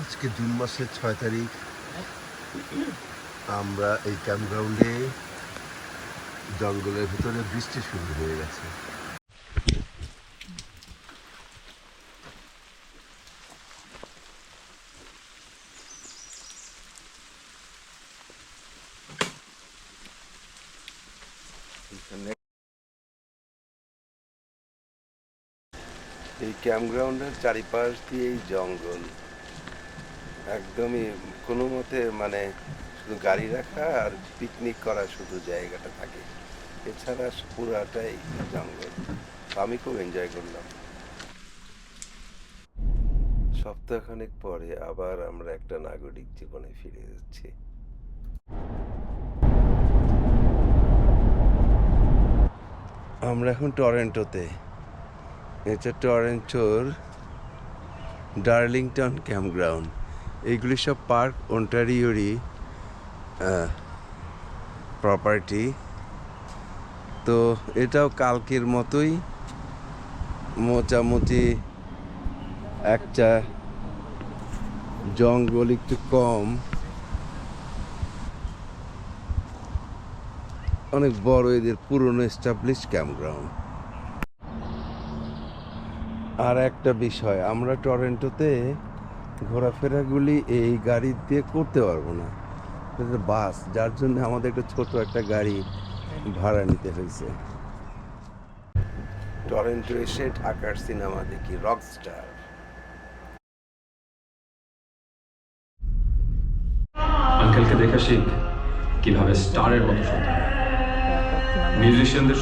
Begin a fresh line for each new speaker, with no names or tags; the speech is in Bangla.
আজকে জুন মাসের 6 তারিখ। আমরা এই ক্যাম্পগ্রাউন্ডে জঙ্গলের ভিতরে বৃষ্টি শুরু হয়ে গেছে। এই ক্যাম্পগ্রাউন্ডের চারিপাশ দিয়েই জঙ্গল, একদমই কোনো মতে শুধু গাড়ি রাখা আর পিকনিক করার শুধু জায়গাটা থাকে, এছাড়া পুরাটাই জঙ্গল। আমি খুব এনজয় করলাম। সপ্তাহখানেক পরে আবার আমরা একটা নাগরিক জীবনে ফিরে যাচ্ছি। আমরা এখন টরন্টোতে। এটা টরন্টোর ডার্লিংটন ক্যাম্পগ্রাউন্ড। এইগুলি সব পার্ক অন্টারিওরই প্রপার্টি। তো এটাও কালকের মতোই মোটামুটি একটা জঙ্গল একটু কম, অনেক বড় এদের পুরনো এস্টাবলিশ ক্যাম্পগ্রাউন্ড। আর একটা বিষয়, আমরা টরন্টোতে ঘোরাফেরাগুলি এই গাড়ি দিয়ে করতে পারবো না, এটা বাস, যার জন্য আমাদের একটা ছোট একটা গাড়ি ভাড়া নিতে হয়েছে। টরন্টো এসে ঢাকার সিনেমা দেখি রকস্টার।
আঙ্কেলকে দেখে শিখ কিভাবে স্টারের মতো শুনতে হয়। মিউজিশিয়ানদের